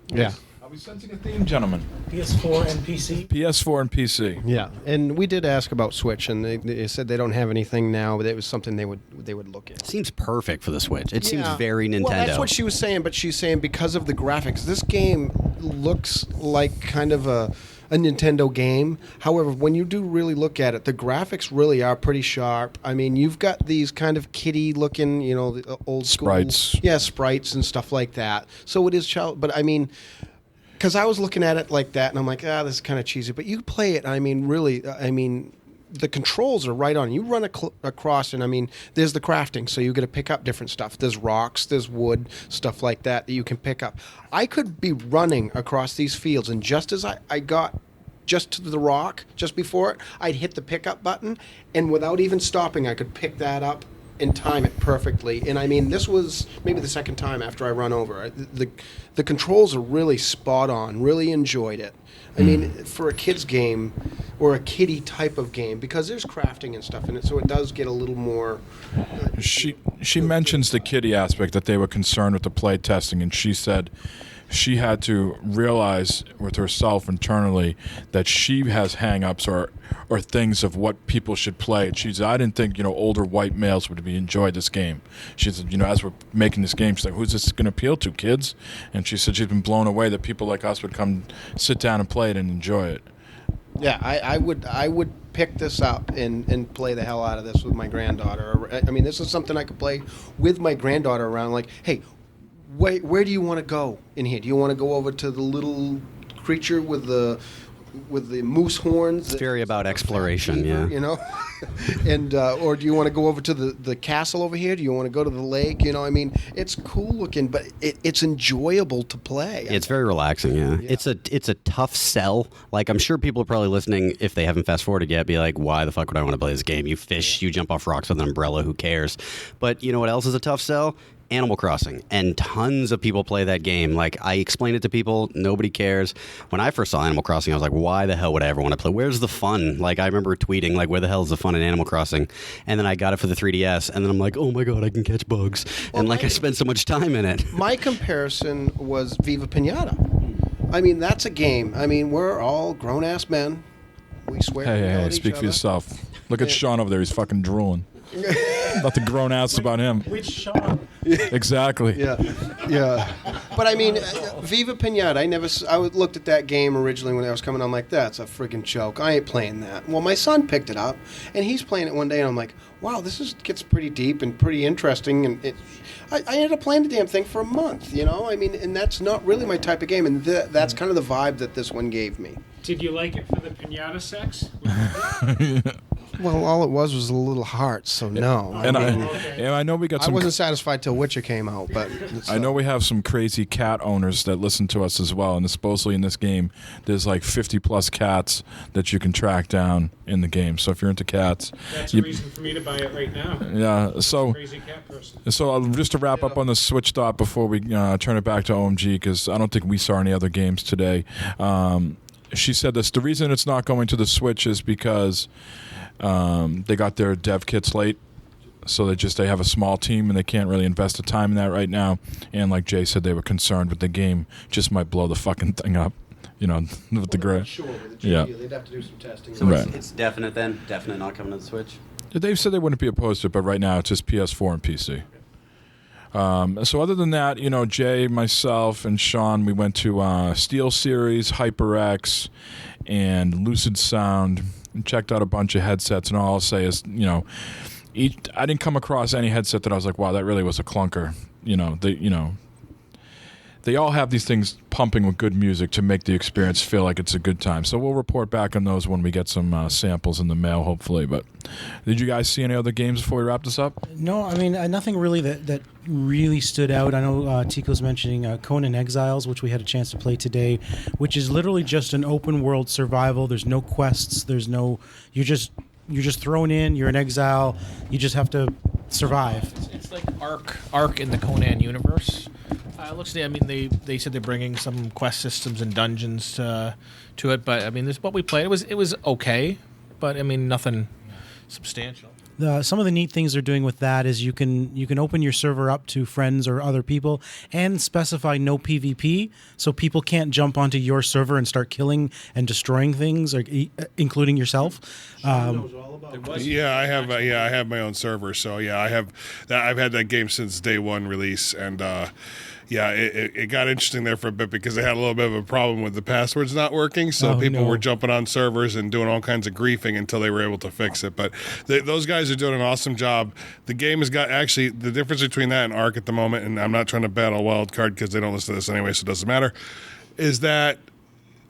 Yeah. Are we sensing a theme, gentlemen? PS4 and PC? PS4 and PC. Yeah, and we did ask about Switch, and they said they don't have anything now, but it was something they would look at. Seems perfect for the Switch. It seems Yeah. very Nintendo. Well, that's what she was saying, but she's saying because of the graphics, this game looks like kind of a a Nintendo game. However, when you do really look at it, the graphics really are pretty sharp. I mean, you've got these kind of kiddie-looking, the old school Sprites. yeah, sprites and stuff like that. So it is child, but I mean, because I was looking at it like that, and I'm like, this is kind of cheesy. But you play it, I mean, really, the controls are right on. You run across, and I mean, there's the crafting, so you get to pick up different stuff. There's rocks, there's wood, stuff like that you can pick up. I could be running across these fields, and just as I got just to the rock, just before it, I'd hit the pickup button, and without even stopping, I could pick that up and time it perfectly. And I mean, this was maybe the second time after I run over. The controls are really spot on. Really enjoyed it. I mean, for a kid's game or a kiddie type of game, because there's crafting and stuff in it, so it does get a little more. She mentions the kiddie aspect, that they were concerned with the play testing, and she said she had to realize with herself internally that she has hang-ups or things of what people should play. She said, I didn't think, older white males would enjoy this game. She said, as we're making this game, she's like, who's this going to appeal to, kids? And she said she's been blown away that people like us would come sit down and play it and enjoy it. Yeah, I would pick this up and play the hell out of this with my granddaughter. I mean, this is something I could play with my granddaughter around, like, hey, where do you want to go in here? Do you want to go over to the little creature with the moose horns? It's very about exploration, fever, and or do you want to go over to the castle over here? Do you want to go to the lake? I mean, it's cool looking, but it's enjoyable to play. It's very relaxing, yeah. It's a tough sell. Like, I'm sure people are probably listening, if they haven't fast forwarded yet, be like, why the fuck would I want to play this game? You fish, you jump off rocks with an umbrella, who cares? But you know what else is a tough sell? Animal Crossing, and tons of people play that game. Like, I explain it to people, nobody cares. When I first saw Animal Crossing, I was like, why the hell would I ever want to play? Where's the fun? Like, I remember tweeting, like, where the hell is the fun in Animal Crossing? And then I got it for the 3DS, and then I'm like, oh my god, I can catch bugs. And I spent so much time in it. My comparison was Viva Pinata. I mean, that's a game. I mean, we're all grown-ass men. We swear. Hey, speak for yourself. Look at Sean over there. He's fucking drooling. About the grown ass about him. Which Sean? Exactly. Yeah. But I mean, Viva Pinata. I looked at that game originally when I was coming. I'm like, that's a friggin' joke. I ain't playing that. Well, my son picked it up, and he's playing it one day, and I'm like, wow, gets pretty deep and pretty interesting. And I ended up playing the damn thing for a month. I mean, and that's not really my type of game, and that's kind of the vibe that this one gave me. Did you like it for the pinata sex? Well, all it was a little heart, so no. I know we got some. I wasn't satisfied till Witcher came out, but I know we have some crazy cat owners that listen to us as well, and supposedly in this game, there's like 50 plus cats that you can track down in the game. So if you're into cats, that's a reason for me to buy it right now. Yeah. So crazy cat person. So just to wrap up on the Switch thought before we turn it back to OMG, because I don't think we saw any other games today. She said this: the reason it's not going to the Switch is because they got their dev kits late, so they have a small team and they can't really invest the time in that right now. And like Jay said, they were concerned with the game just might blow the fucking thing up, with the gray. Sure, with the yeah, they'd have to do some testing. So it's definite then? Definite not coming to the Switch? They've said they wouldn't be opposed to it, but right now it's just PS4 and PC. So other than that, Jay, myself, and Sean, we went to SteelSeries, HyperX, and Lucid Sound, and checked out a bunch of headsets. And all I'll say is, I didn't come across any headset that I was like, wow, that really was a clunker. They all have these things pumping with good music to make the experience feel like it's a good time. So we'll report back on those when we get some samples in the mail, hopefully. But did you guys see any other games before we wrap this up? No, I mean, nothing really that really stood out. I know Tico's mentioning Conan Exiles, which we had a chance to play today, which is literally just an open world survival. There's no quests. You're just thrown in. You're an exile. You just have to survive. It's like Ark in the Conan universe. They said they're bringing some quest systems and dungeons to it, but I mean, this what we played. It was okay, but I mean, nothing substantial. Some of the neat things they're doing with that is you can open your server up to friends or other people and specify no PvP, so people can't jump onto your server and start killing and destroying things, including yourself. Yeah, I have my own server, so yeah, I've had that game since day one release, and Yeah, it got interesting there for a bit because they had a little bit of a problem with the passwords not working. So people were jumping on servers and doing all kinds of griefing until they were able to fix it. But those guys are doing an awesome job. The game has got actually the difference between that and Ark at the moment, and I'm not trying to battle wild card because they don't listen to this anyway, so it doesn't matter, is that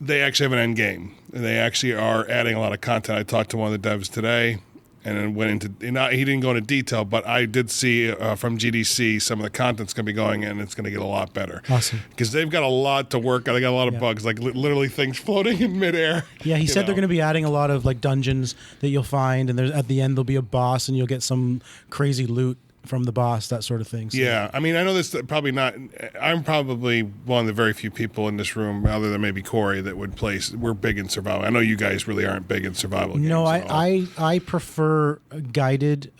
they actually have an end game. And they actually are adding a lot of content. I talked to one of the devs today. And then went into, he didn't go into detail, but I did see from GDC some of the content's going to be going in, and it's going to get a lot better. Awesome. Because they've got a lot to work on. They got a lot of bugs, like literally things floating in midair. Yeah, he said they're going to be adding a lot of like dungeons that you'll find, and there's at the end there'll be a boss, and you'll get some crazy loot from the boss, that sort of thing. So. Yeah, I mean, I know this probably not. I'm probably one of the very few people in this room, other than maybe Corey, that would play. We're big in survival. I know you guys really aren't big in survival games. No, I prefer guided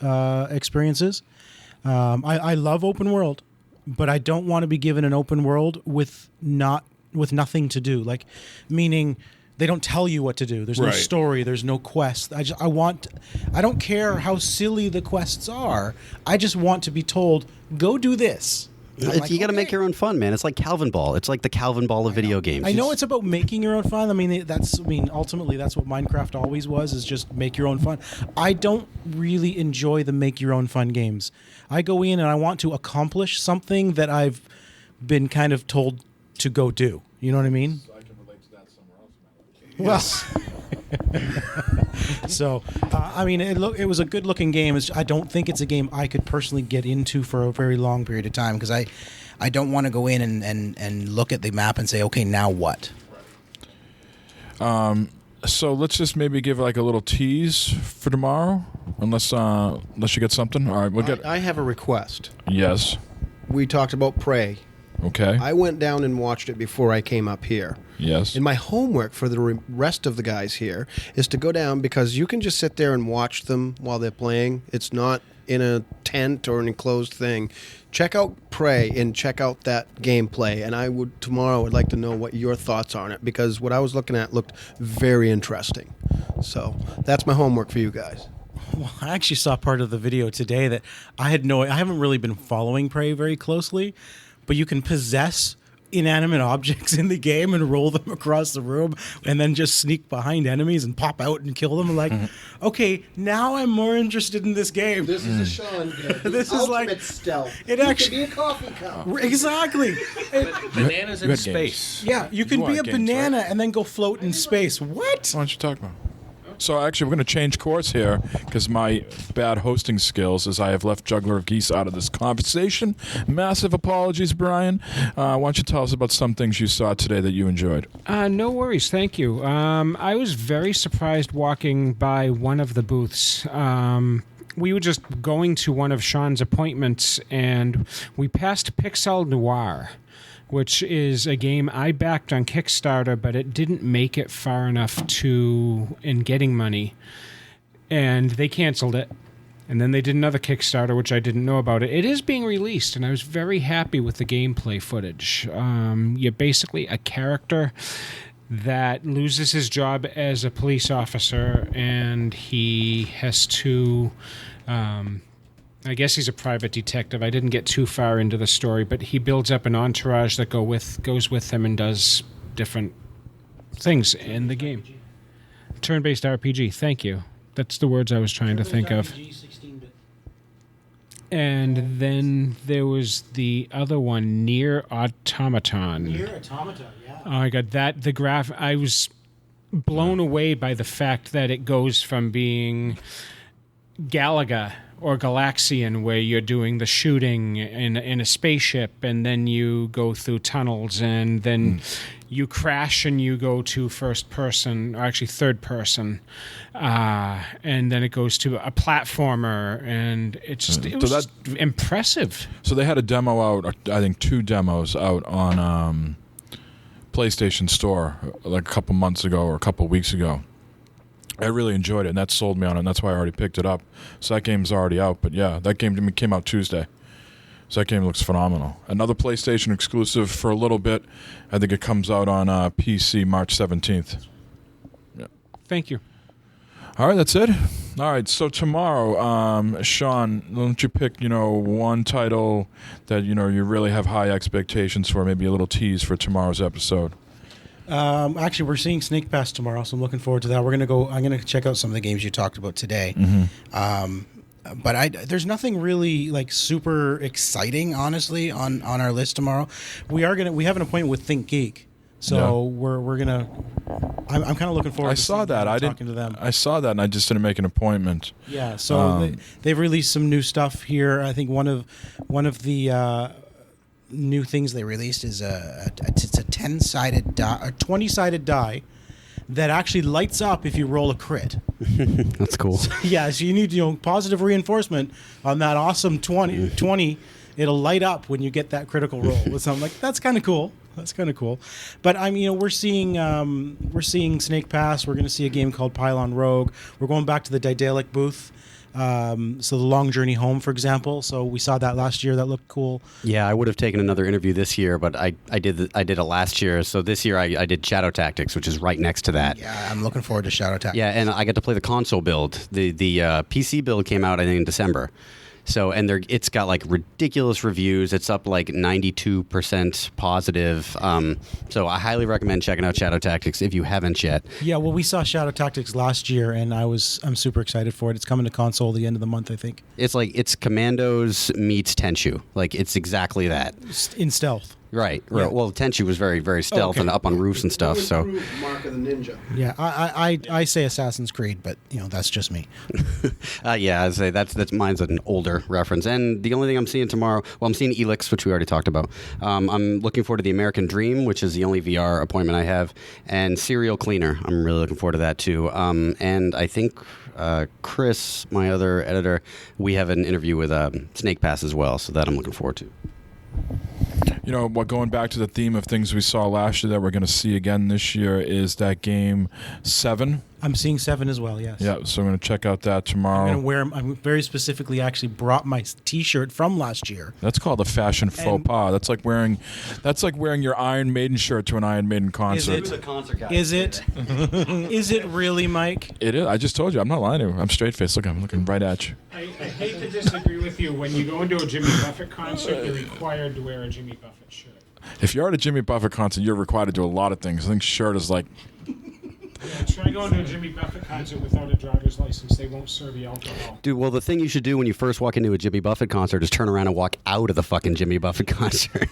experiences. I love open world, but I don't want to be given an open world with nothing to do. Like, meaning they don't tell you what to do. There's no story. There's no quest. I don't care how silly the quests are. I just want to be told, go do this. You got to make your own fun, man. It's like Calvin Ball. It's like the Calvin Ball of video games. I know it's about making your own fun. I mean, ultimately that's what Minecraft always was, is just make your own fun. I don't really enjoy the make your own fun games. I go in and I want to accomplish something that I've been kind of told to go do. You know what I mean? I can relate to that somewhere else. Well, so I mean, it was a good looking game. I don't think it's a game I could personally get into for a very long period of time, because I don't want to go in and look at the map and say, okay, now what? So let's just maybe give like a little tease for tomorrow, unless you get something. All right, we'll get. I have a request. Yes. We talked about Prey. Okay. I went down and watched it before I came up here. Yes. And my homework for the rest of the guys here is to go down, because you can just sit there and watch them while they're playing. It's not in a tent or an enclosed thing. Check out Prey and check out that gameplay. And tomorrow I'd like to know what your thoughts are on it, because what I was looking at looked very interesting. So that's my homework for you guys. Well, I actually saw part of the video today that I haven't really been following Prey very closely, but you can possess inanimate objects in the game and roll them across the room and then just sneak behind enemies and pop out and kill them. Like, okay, now I'm more interested in this game. This is a Sean game. This is like stealth. It actually be a coffee cup. Exactly. Bananas in good space. Yeah, you can be a games, banana right? and then go float in space. What? What don't you talk about? So actually, we're going to change course here, because my bad hosting skills is I have left Juggler of Geese out of this conversation. Massive apologies, Brian. Why don't you tell us about some things you saw today that you enjoyed? No worries, thank you. I was very surprised walking by one of the booths. We were just going to one of Sean's appointments, and we passed Pixel Noir, which is a game I backed on Kickstarter, but it didn't make it far enough in getting money. And they canceled it. And then they did another Kickstarter, which I didn't know about it. It is being released, and I was very happy with the gameplay footage. You're basically a character that loses his job as a police officer, and he has to... I guess he's a private detective. I didn't get too far into the story, but he builds up an entourage that goes with him and does different things in the game. Turn-based RPG, thank you. That's the words I was trying to think of. And then there was the other one, Nier Automaton. Nier Automata, yeah. Oh my god, I was blown away by the fact that it goes from being Galaga or Galaxian, where you're doing the shooting in a spaceship, and then you go through tunnels, and then you crash and you go to first person, or actually third person, and then it goes to a platformer, and it was just impressive. So they had a demo out, I think 2 demos out on PlayStation Store like a couple months ago or a couple weeks ago. I really enjoyed it, and that sold me on it, and that's why I already picked it up. So that game's already out, but yeah, that game came out Tuesday. So that game looks phenomenal. Another PlayStation exclusive for a little bit. I think it comes out on PC March 17th. Yeah. Thank you. All right, that's it. All right, so tomorrow, Sean, why don't you pick, one title that, you really have high expectations for, maybe a little tease for tomorrow's episode. Actually, we're seeing Snake Pass tomorrow, so I'm looking forward to that. I'm going to check out some of the games you talked about today. But there's nothing really like super exciting, honestly, on our list tomorrow. We have an appointment with Think Geek, so we're gonna. I'm kind of looking forward. I saw that. Talking to them. I saw that, and I just didn't make an appointment. Yeah, so they've released some new stuff here. I think one of the new things they released is it's a 10-sided die, a 20-sided die that actually lights up if you roll a crit. That's cool. Yeah, so you need positive reinforcement on that awesome 20. It'll light up when you get that critical roll. So I'm like, that's kind of cool. But we're seeing Snake Pass. We're going to see a game called Pylon Rogue. We're going back to the Daedalic booth. So the Long Journey Home, for example. So we saw that last year. That looked cool. Yeah, I would have taken another interview this year, but I did it last year. So this year I did Shadow Tactics, which is right next to that. Yeah, I'm looking forward to Shadow Tactics. Yeah, and I got to play the console build. The PC build came out, I think, in December. So, and it's got like ridiculous reviews. It's up like 92% positive. So I highly recommend checking out Shadow Tactics if you haven't yet. Yeah, well, we saw Shadow Tactics last year, and I'm super excited for it. It's coming to console the end of the month, I think. It's Commandos meets Tenchu. Like, it's exactly that. In stealth. Right. Yeah. Well, Tenchu was very, very stealth and up on roofs and stuff. So, Mark of the Ninja. Yeah, I say Assassin's Creed, but that's just me. yeah, I'd say that's mine's an older reference. And the only thing I'm seeing tomorrow, I'm seeing Elix, which we already talked about. I'm looking forward to the American Dream, which is the only VR appointment I have, and Serial Cleaner. I'm really looking forward to that too. And I think Chris, my other editor, we have an interview with Snake Pass as well, so that I'm looking forward to. Going back to the theme of things we saw last year that we're going to see again this year is that game 7. I'm seeing 7 as well, yes. Yeah, so I'm going to check out that tomorrow. I'm very specifically actually brought my T-shirt from last year. That's called a fashion faux pas. That's like wearing your Iron Maiden shirt to an Iron Maiden concert. Is it? Is it really, Mike? It is. I just told you. I'm not lying to you. I'm straight faced. Look, I'm looking right at you. I hate to disagree with you. When you go into a Jimmy Buffett concert, you're required to wear a Jimmy Buffett shirt. If you're at a Jimmy Buffett concert, you're required to do a lot of things. I think shirt is like... Yeah, try going to a Jimmy Buffett concert without a driver's license. They won't serve you alcohol. Dude, well, the thing you should do when you first walk into a Jimmy Buffett concert is turn around and walk out of the fucking Jimmy Buffett concert.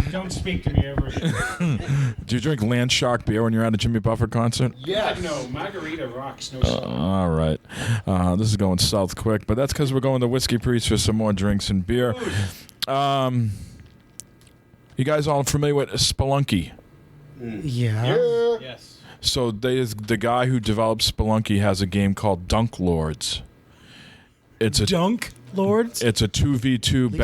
Don't speak to me ever again. Do you drink Landshark beer when you're at a Jimmy Buffett concert? Yeah. No, margarita rocks. No salt. All right. This is going south quick, but that's because we're going to Whiskey Priest for some more drinks and beer. You guys all familiar with Spelunky? Yeah. Yes. So the guy who developed Spelunky has a game called Dunk Lords. It's a Dunk Lords? It's a 2v2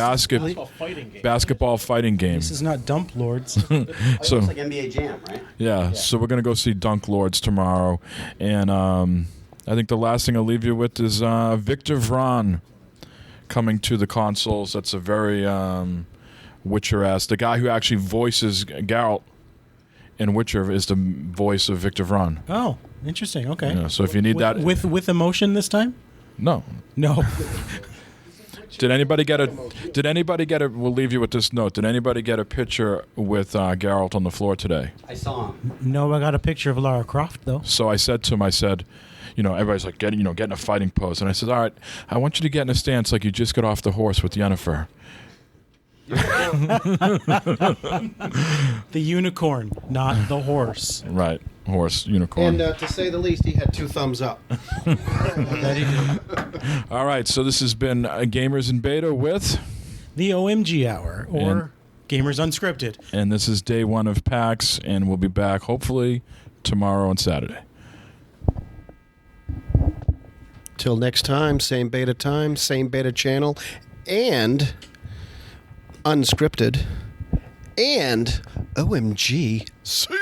basketball fighting game. This is not Dump Lords. So it's like NBA Jam, right? Yeah, so we're going to go see Dunk Lords tomorrow. And I think the last thing I'll leave you with is Victor Vran coming to the consoles. That's a very Witcher-esque. The guy who actually voices Geralt in Witcher is the voice of Victor Vran. Oh, interesting. Okay. Yeah, so if you need that... With emotion this time? No. Did anybody get a... We'll leave you with this note. Did anybody get a picture with Geralt on the floor today? I saw him. No, I got a picture of Lara Croft, though. So I said to him, everybody's like, get in a fighting pose. And I said, all right, I want you to get in a stance like you just got off the horse with Yennefer. The unicorn, not the horse. Right, horse, unicorn. And to say the least, he had 2 thumbs up. All right, so this has been Gamers in Beta with the OMG Hour, or Gamers Unscripted. And this is day 1 of PAX, and we'll be back hopefully tomorrow and Saturday. Till next time, same beta time, same beta channel, and unscripted, and OMG. See